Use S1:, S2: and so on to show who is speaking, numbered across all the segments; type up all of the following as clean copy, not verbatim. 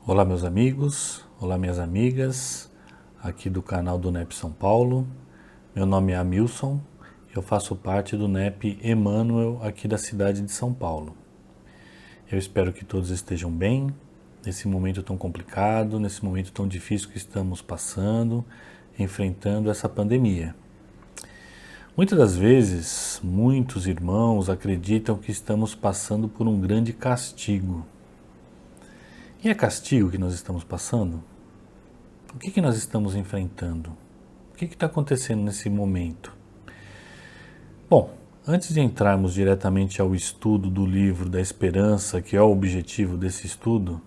S1: Olá meus amigos, olá minhas amigas, aqui do canal do NEP São Paulo. Meu nome é Amilson, eu faço parte do NEP Emmanuel aqui da cidade de São Paulo. Eu espero que todos estejam bem, nesse momento tão complicado, nesse momento tão difícil que estamos passando, enfrentando essa pandemia. Muitas das vezes, muitos irmãos acreditam que estamos passando por um grande castigo. E é castigo que nós estamos passando? O que nós estamos enfrentando? O que está acontecendo nesse momento? Bom, antes de entrarmos diretamente ao estudo do livro da esperança, que é o objetivo desse estudo,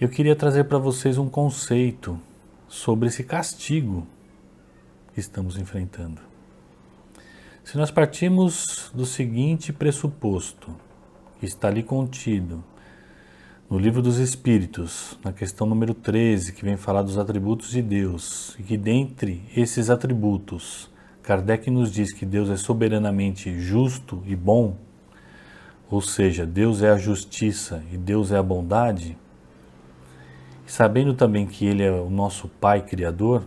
S1: eu queria trazer para vocês um conceito sobre esse castigo que estamos enfrentando. Se nós partirmos do seguinte pressuposto, que está ali contido, no Livro dos Espíritos, na questão número 13, que vem falar dos atributos de Deus, e que dentre esses atributos, Kardec nos diz que Deus é soberanamente justo e bom, ou seja, Deus é a justiça e Deus é a bondade, e sabendo também que Ele é o nosso Pai Criador,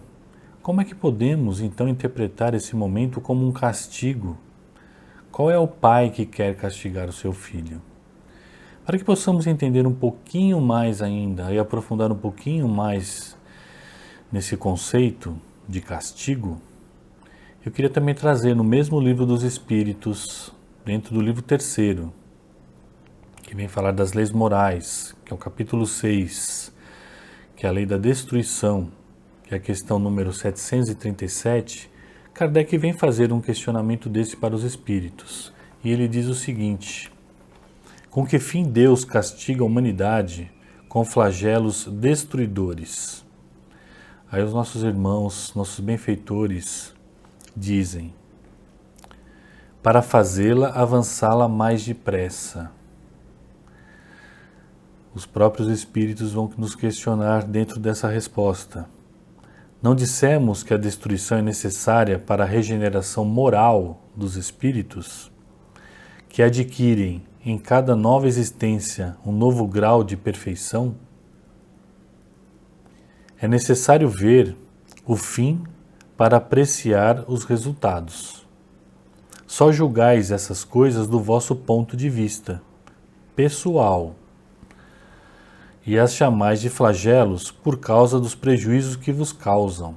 S1: como é que podemos então interpretar esse momento como um castigo? Qual é o pai que quer castigar o seu filho? Para que possamos entender um pouquinho mais ainda e aprofundar um pouquinho mais nesse conceito de castigo, eu queria também trazer no mesmo Livro dos Espíritos, dentro do livro 3º, que vem falar das leis morais, que é o capítulo 6, que é a lei da destruição, que é a questão número 737, Kardec vem fazer um questionamento desse para os espíritos. E ele diz o seguinte: com que fim Deus castiga a humanidade com flagelos destruidores? Aí os nossos irmãos, nossos benfeitores, dizem: para fazê-la avançá-la mais depressa. Os próprios espíritos vão nos questionar dentro dessa resposta. Não dissemos que a destruição é necessária para a regeneração moral dos espíritos, que adquirem em cada nova existência um novo grau de perfeição? É necessário ver o fim para apreciar os resultados. Só julgais essas coisas do vosso ponto de vista pessoal e as chamais de flagelos por causa dos prejuízos que vos causam.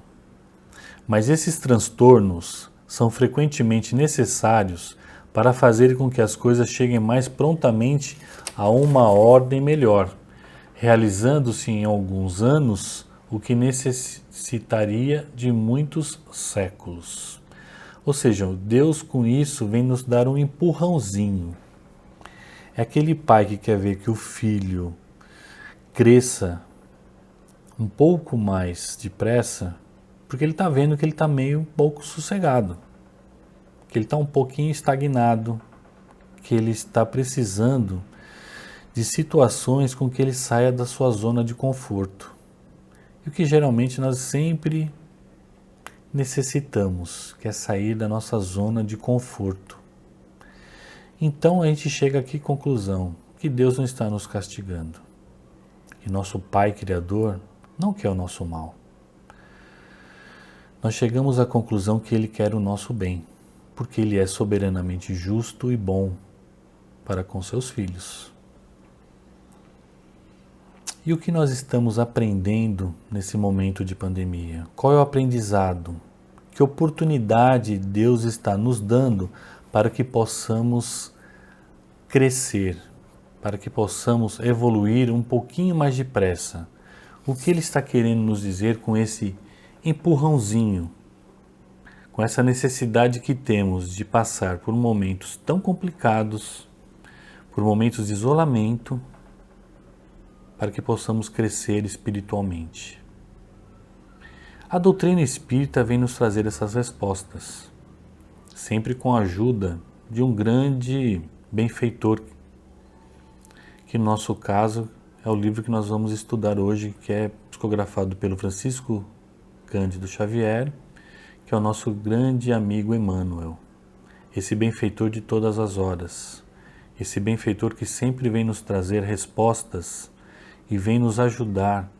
S1: Mas esses transtornos são frequentemente necessários para fazer com que as coisas cheguem mais prontamente a uma ordem melhor, realizando-se em alguns anos o que necessitaria de muitos séculos. Ou seja, Deus com isso vem nos dar um empurrãozinho. É aquele pai que quer ver que o filho cresça um pouco mais depressa, porque ele está vendo que ele está meio um pouco sossegado, que ele está um pouquinho estagnado, que ele está precisando de situações com que ele saia da sua zona de conforto. E o que geralmente nós sempre necessitamos, que é sair da nossa zona de conforto. Então a gente chega aqui à conclusão que Deus não está nos castigando, que nosso Pai Criador não quer o nosso mal. Nós chegamos à conclusão que Ele quer o nosso bem, porque Ele é soberanamente justo e bom para com seus filhos. E o que nós estamos aprendendo nesse momento de pandemia? Qual é o aprendizado? Que oportunidade Deus está nos dando para que possamos crescer, para que possamos evoluir um pouquinho mais depressa? O que Ele está querendo nos dizer com esse empurrãozinho, com essa necessidade que temos de passar por momentos tão complicados, por momentos de isolamento, para que possamos crescer espiritualmente? A doutrina espírita vem nos trazer essas respostas, sempre com a ajuda de um grande benfeitor, que no nosso caso é o livro que nós vamos estudar hoje, que é psicografado pelo Francisco Cândido Xavier, que é o nosso grande amigo Emmanuel, esse benfeitor de todas as horas, esse benfeitor que sempre vem nos trazer respostas e vem nos ajudar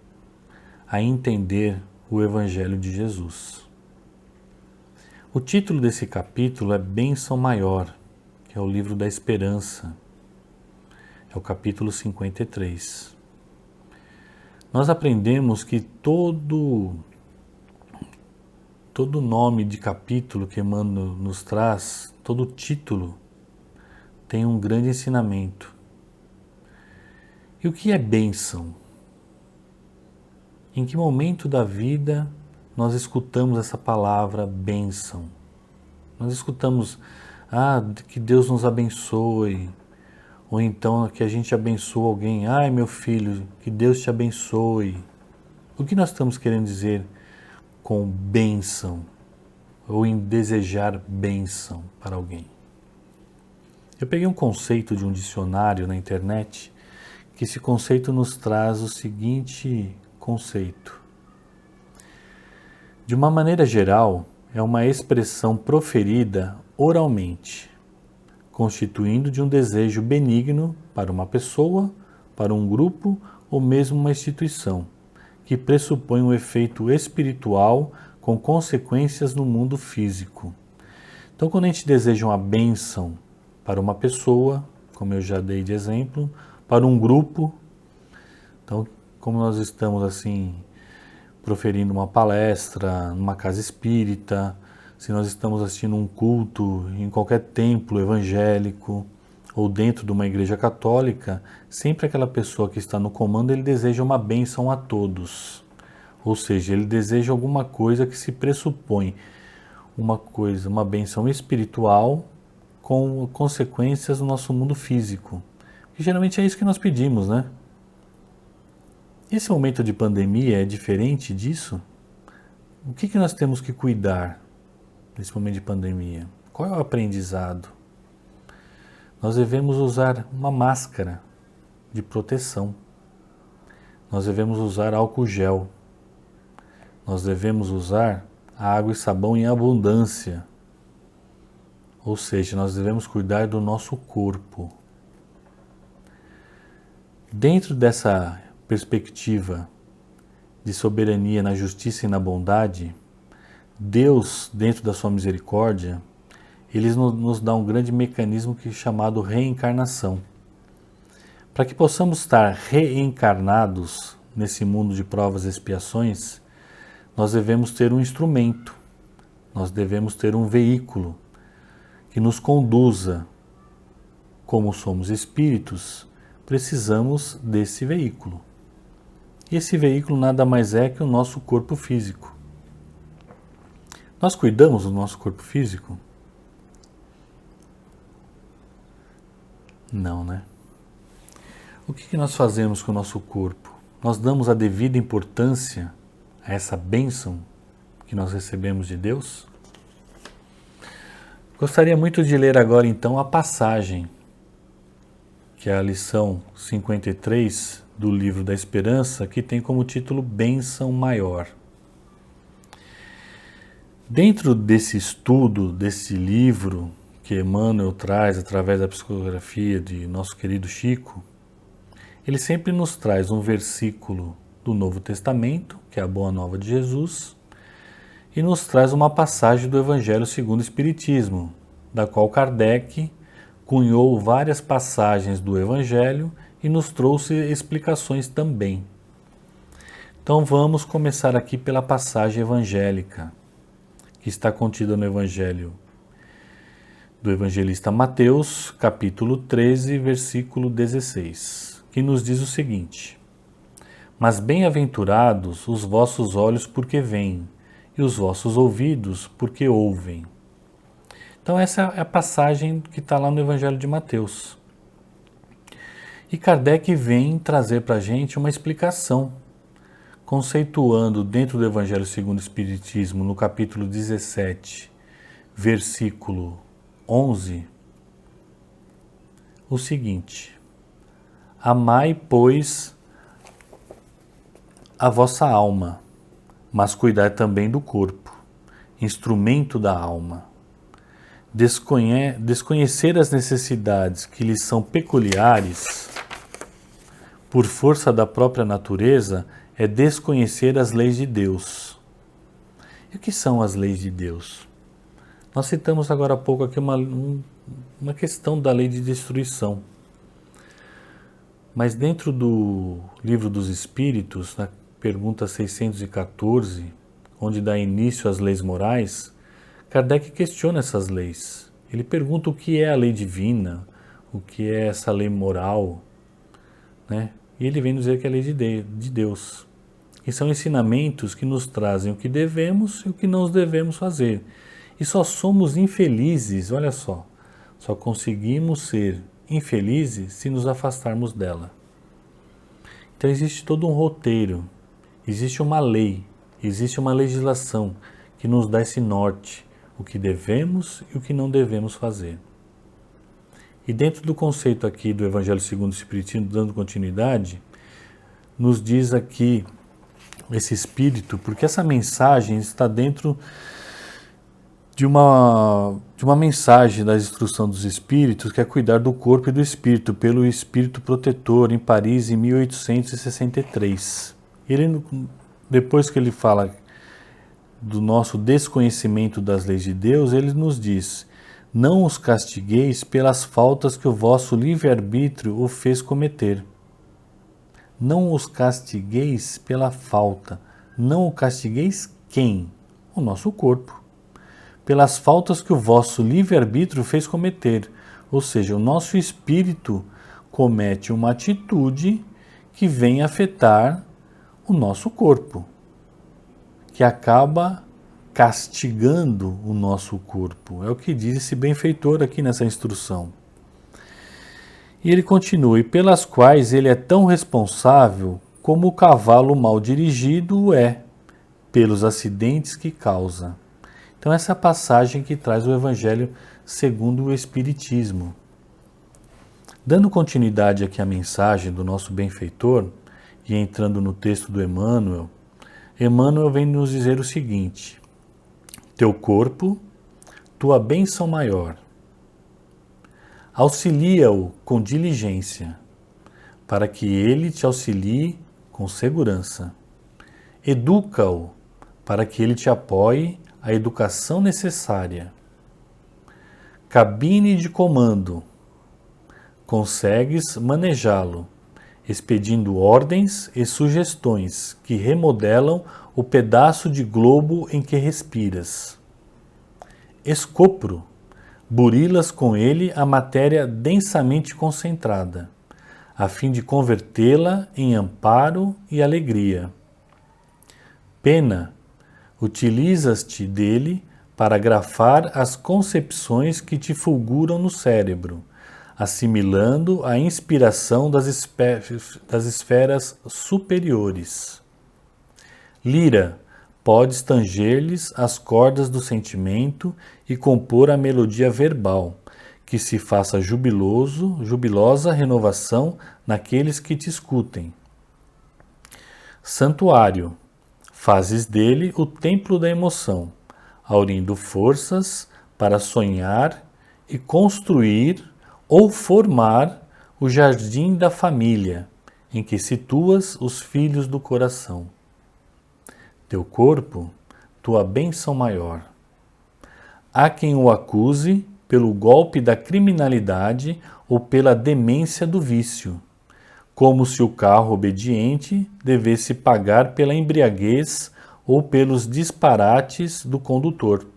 S1: a entender o Evangelho de Jesus. O título desse capítulo é Bênção Maior, que é o livro da esperança. É o capítulo 53. Nós aprendemos que todo nome de capítulo que Emmanuel nos traz, todo título, tem um grande ensinamento. E o que é bênção? Em que momento da vida nós escutamos essa palavra bênção? Nós escutamos, que Deus nos abençoe, ou então que a gente abençoe alguém, ai meu filho, que Deus te abençoe. O que nós estamos querendo dizer com bênção, ou em desejar bênção para alguém? Eu peguei um conceito de um dicionário na internet, que esse conceito nos traz o seguinte conceito. De uma maneira geral, é uma expressão proferida oralmente, constituindo de um desejo benigno para uma pessoa, para um grupo ou mesmo uma instituição, que pressupõe um efeito espiritual com consequências no mundo físico. Então, quando a gente deseja uma bênção para uma pessoa, como eu já dei de exemplo, para um grupo, então, como nós estamos assim, proferindo uma palestra numa casa espírita, se nós estamos assistindo um culto em qualquer templo evangélico ou dentro de uma igreja católica, sempre aquela pessoa que está no comando, ele deseja uma bênção a todos. Ou seja, ele deseja alguma coisa que se pressupõe uma bênção espiritual com consequências no nosso mundo físico. E geralmente é isso que nós pedimos, né? Esse momento de pandemia é diferente disso? O que nós temos que cuidar nesse momento de pandemia? Qual é o aprendizado? Nós devemos usar uma máscara de proteção. Nós devemos usar álcool gel. Nós devemos usar água e sabão em abundância. Ou seja, nós devemos cuidar do nosso corpo. Dentro dessa perspectiva de soberania na justiça e na bondade, Deus, dentro da sua misericórdia, Ele nos dá um grande mecanismo chamado reencarnação. Para que possamos estar reencarnados nesse mundo de provas e expiações, nós devemos ter um instrumento, nós devemos ter um veículo que nos conduza. Como somos espíritos, precisamos desse veículo. E esse veículo nada mais é que o nosso corpo físico. Nós cuidamos do nosso corpo físico? Não, né? O que nós fazemos com o nosso corpo? Nós damos a devida importância a essa bênção que nós recebemos de Deus? Gostaria muito de ler agora então a passagem, que é a lição 53 do livro da Esperança, que tem como título Bênção Maior. Dentro desse estudo, desse livro que Emmanuel traz através da psicografia de nosso querido Chico, ele sempre nos traz um versículo do Novo Testamento, que é a Boa Nova de Jesus, e nos traz uma passagem do Evangelho segundo o Espiritismo, da qual Kardec cunhou várias passagens do Evangelho e nos trouxe explicações também. Então vamos começar aqui pela passagem evangélica, que está contida no Evangelho do evangelista Mateus, capítulo 13, versículo 16, que nos diz o seguinte: Mas bem-aventurados os vossos olhos porque veem, e os vossos ouvidos porque ouvem. Então essa é a passagem que está lá no Evangelho de Mateus. E Kardec vem trazer para a gente uma explicação, conceituando dentro do Evangelho segundo o Espiritismo, no capítulo 17, versículo 11, o seguinte: Amai, pois, a vossa alma, mas cuidai também do corpo, instrumento da alma. Desconhecer as necessidades que lhes são peculiares, por força da própria natureza, é desconhecer as leis de Deus. E o que são as leis de Deus? Nós citamos agora há pouco aqui uma questão da lei de destruição. Mas dentro do Livro dos Espíritos, na pergunta 614, onde dá início às leis morais, Kardec questiona essas leis. Ele pergunta o que é a lei divina, o que é essa lei moral, né? E ele vem dizer que é a lei de Deus. E são ensinamentos que nos trazem o que devemos e o que não devemos fazer. E só somos infelizes, olha só conseguimos ser infelizes se nos afastarmos dela. Então existe todo um roteiro, existe uma lei, existe uma legislação que nos dá esse norte, o que devemos e o que não devemos fazer. E dentro do conceito aqui do Evangelho segundo o Espiritismo, dando continuidade, nos diz aqui esse Espírito, porque essa mensagem está dentro de uma mensagem da instrução dos Espíritos, que é cuidar do corpo e do Espírito, pelo Espírito Protetor, em Paris, em 1863. Ele, depois que ele fala do nosso desconhecimento das leis de Deus, ele nos diz: não os castigueis pelas faltas que o vosso livre-arbítrio o fez cometer. Não os castigueis pela falta. Não o castigueis quem? O nosso corpo. Pelas faltas que o vosso livre-arbítrio fez cometer. Ou seja, o nosso espírito comete uma atitude que vem afetar o nosso corpo, que acaba castigando o nosso corpo. É o que diz esse benfeitor aqui nessa instrução. E ele continua: e pelas quais ele é tão responsável como o cavalo mal dirigido é, pelos acidentes que causa. Então essa é a passagem que traz o Evangelho segundo o Espiritismo. Dando continuidade aqui à mensagem do nosso benfeitor, e entrando no texto do Emmanuel, Emmanuel vem nos dizer o seguinte: teu corpo, tua bênção maior. Auxilia-o com diligência, para que ele te auxilie com segurança. Educa-o, para que ele te apoie a educação necessária. Cabine de comando. Consegues manejá-lo, expedindo ordens e sugestões que remodelam o pedaço de globo em que respiras. Escopro. Burilas com ele a matéria densamente concentrada, a fim de convertê-la em amparo e alegria. Pena. Utilizas-te dele para grafar as concepções que te fulguram no cérebro, assimilando a inspiração das esferas superiores. Lira. Podes tanger-lhes as cordas do sentimento e compor a melodia verbal, que se faça jubilosa renovação naqueles que te escutem. Santuário. Fazes dele o templo da emoção, aurindo forças para sonhar e construir ou formar o jardim da família, em que situas os filhos do coração. Teu corpo, tua bênção maior. Há quem o acuse pelo golpe da criminalidade ou pela demência do vício, como se o carro obediente devesse pagar pela embriaguez ou pelos disparates do condutor.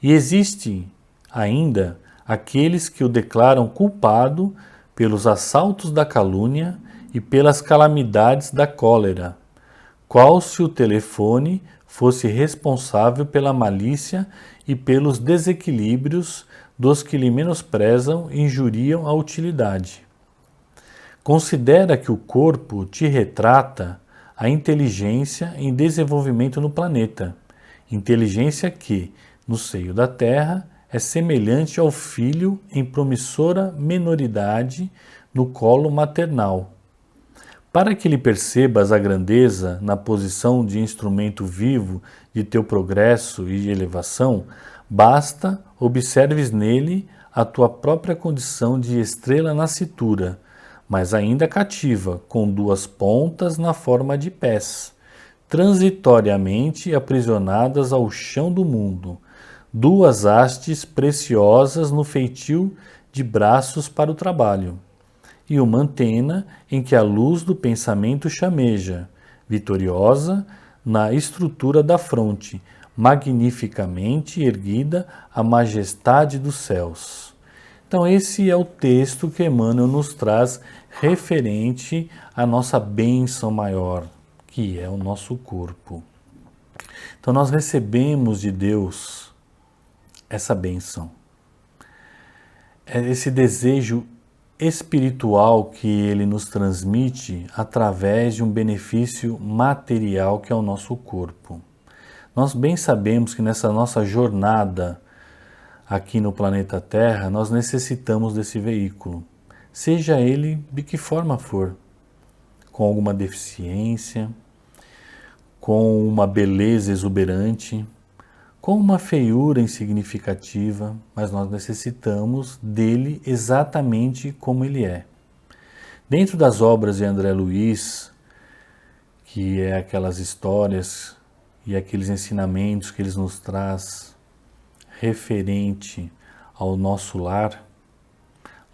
S1: E existem ainda aqueles que o declaram culpado pelos assaltos da calúnia e pelas calamidades da cólera, qual se o telefone fosse responsável pela malícia e pelos desequilíbrios dos que lhe menosprezam e injuriam a utilidade. Considera que o corpo te retrata a inteligência em desenvolvimento no planeta, inteligência que, no seio da Terra, é semelhante ao filho em promissora menoridade no colo maternal. Para que lhe percebas a grandeza na posição de instrumento vivo de teu progresso e de elevação, basta observes nele a tua própria condição de estrela nascitura, mas ainda cativa, com duas pontas na forma de pés, transitoriamente aprisionadas ao chão do mundo, duas hastes preciosas no feitio de braços para o trabalho, e uma antena em que a luz do pensamento chameja, vitoriosa na estrutura da fronte, magnificamente erguida à majestade dos céus. Então esse é o texto que Emmanuel nos traz referente à nossa bênção maior, que é o nosso corpo. Então nós recebemos de Deus essa bênção, esse desejo espiritual que ele nos transmite através de um benefício material que é o nosso corpo. Nós bem sabemos que nessa nossa jornada aqui no planeta Terra, nós necessitamos desse veículo, seja ele de que forma for, com alguma deficiência, com uma beleza exuberante, com uma feiura insignificativa, mas nós necessitamos dele exatamente como ele é. Dentro das obras de André Luiz, que é aquelas histórias e aqueles ensinamentos que ele nos traz referente ao nosso lar,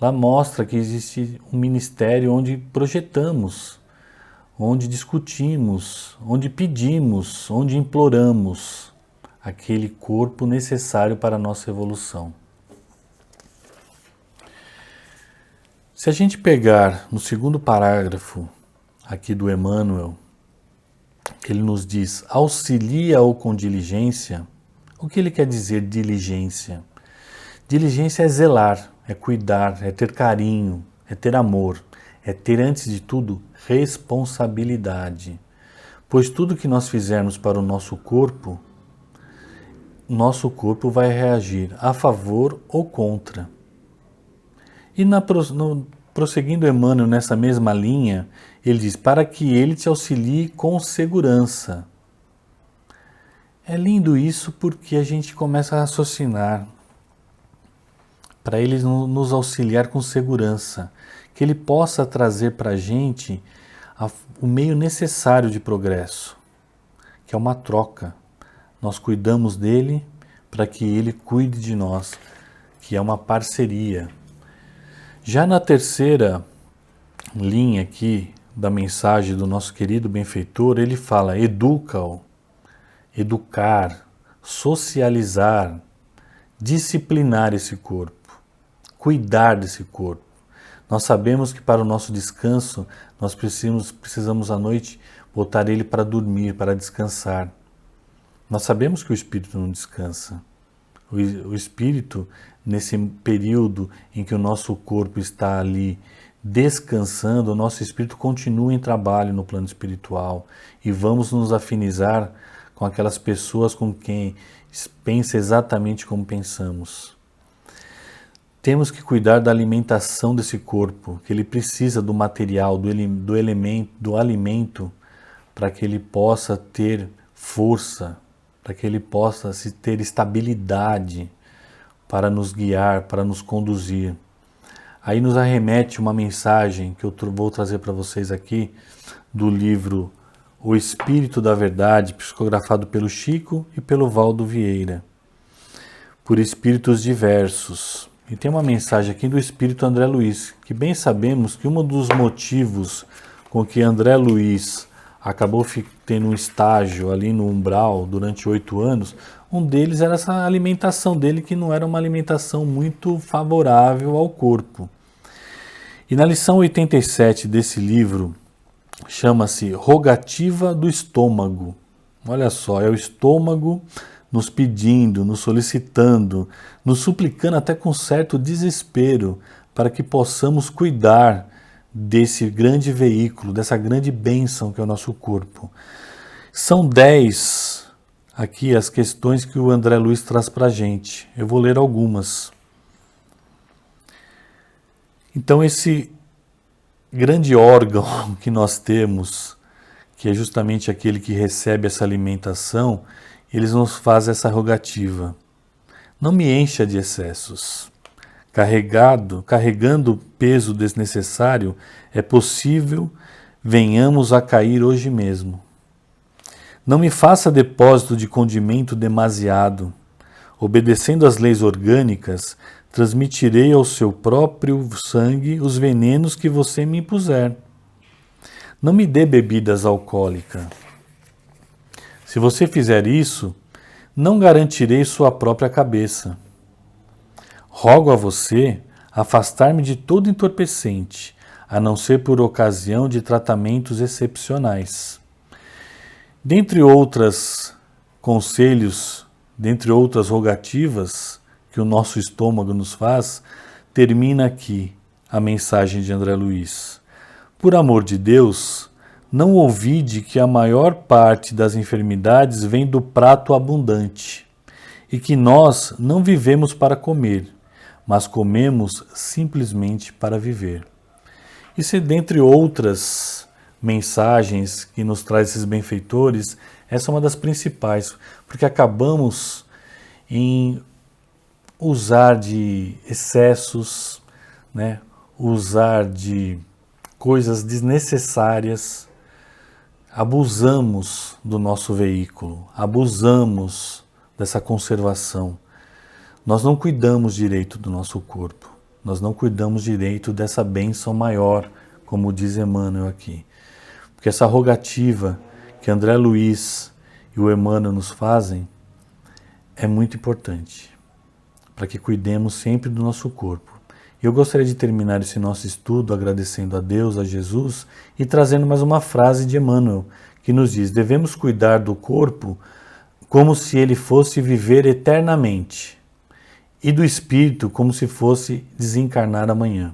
S1: lá mostra que existe um ministério onde projetamos, onde discutimos, onde pedimos, onde imploramos aquele corpo necessário para a nossa evolução. Se a gente pegar no segundo parágrafo aqui do Emmanuel, que ele nos diz, auxilia-o com diligência. O que ele quer dizer diligência? Diligência é zelar, é cuidar, é ter carinho, é ter amor, é ter, antes de tudo, responsabilidade. Pois tudo que nós fizermos para o nosso corpo vai reagir a favor ou contra. E prosseguindo Emmanuel nessa mesma linha, ele diz, para que ele te auxilie com segurança. É lindo isso porque a gente começa a raciocinar para ele nos auxiliar com segurança, que ele possa trazer para a gente o meio necessário de progresso, que é uma troca. Nós cuidamos dele para que ele cuide de nós, que é uma parceria. Já na terceira linha aqui da mensagem do nosso querido benfeitor, ele fala, educa-o, educar, socializar, disciplinar esse corpo, cuidar desse corpo. Nós sabemos que para o nosso descanso, nós precisamos à noite botar ele para dormir, para descansar. Nós sabemos que o espírito não descansa. O espírito, nesse período em que o nosso corpo está ali descansando, o nosso espírito continua em trabalho no plano espiritual e vamos nos afinizar com aquelas pessoas com quem pensa exatamente como pensamos. Temos que cuidar da alimentação desse corpo, que ele precisa do material, do elemento, do alimento, para que ele possa ter força, para que ele possa ter estabilidade para nos guiar, para nos conduzir. Aí nos arremete uma mensagem que eu vou trazer para vocês aqui do livro O Espírito da Verdade, psicografado pelo Chico e pelo Valdo Vieira, por espíritos diversos. E tem uma mensagem aqui do espírito André Luiz, que bem sabemos que um dos motivos com que André Luiz acabou tendo um estágio ali no umbral durante 8 anos, um deles era essa alimentação dele, que não era uma alimentação muito favorável ao corpo. E na lição 87 desse livro, chama-se Rogativa do Estômago. Olha só, é o estômago nos pedindo, nos solicitando, nos suplicando até com certo desespero para que possamos cuidar desse grande veículo, dessa grande bênção que é o nosso corpo. São 10 aqui as questões que o André Luiz traz para a gente. Eu vou ler algumas. Então esse grande órgão que nós temos, que é justamente aquele que recebe essa alimentação, eles nos fazem essa rogativa. Não me encha de excessos. carregando peso desnecessário, é possível venhamos a cair hoje mesmo. Não me faça depósito de condimento demasiado. Obedecendo às leis orgânicas, transmitirei ao seu próprio sangue os venenos que você me impuser. Não me dê bebidas alcoólicas. Se você fizer isso, não garantirei sua própria cabeça. Rogo a você afastar-me de todo entorpecente, a não ser por ocasião de tratamentos excepcionais. Dentre outros conselhos, dentre outras rogativas que o nosso estômago nos faz, termina aqui a mensagem de André Luiz. Por amor de Deus, não ouvide que a maior parte das enfermidades vem do prato abundante e que nós não vivemos para comer, mas comemos simplesmente para viver. Isso é dentre outras mensagens que nos traz esses benfeitores, essa é uma das principais, porque acabamos em usar de excessos, né? Usar de coisas desnecessárias, abusamos do nosso veículo, abusamos dessa conservação. Nós não cuidamos direito do nosso corpo, nós não cuidamos direito dessa bênção maior, como diz Emmanuel aqui. Porque essa rogativa que André Luiz e o Emmanuel nos fazem é muito importante, para que cuidemos sempre do nosso corpo. Eu gostaria de terminar esse nosso estudo agradecendo a Deus, a Jesus e trazendo mais uma frase de Emmanuel, que nos diz: devemos cuidar do corpo como se ele fosse viver eternamente e do espírito como se fosse desencarnar amanhã.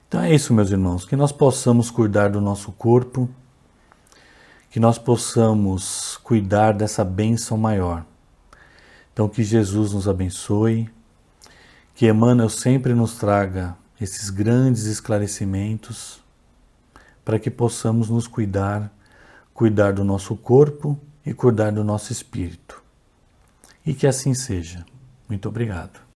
S1: Então é isso, meus irmãos, que nós possamos cuidar do nosso corpo, que nós possamos cuidar dessa bênção maior. Então que Jesus nos abençoe, que Emmanuel sempre nos traga esses grandes esclarecimentos para que possamos nos cuidar do nosso corpo e cuidar do nosso espírito. E que assim seja. Muito obrigado.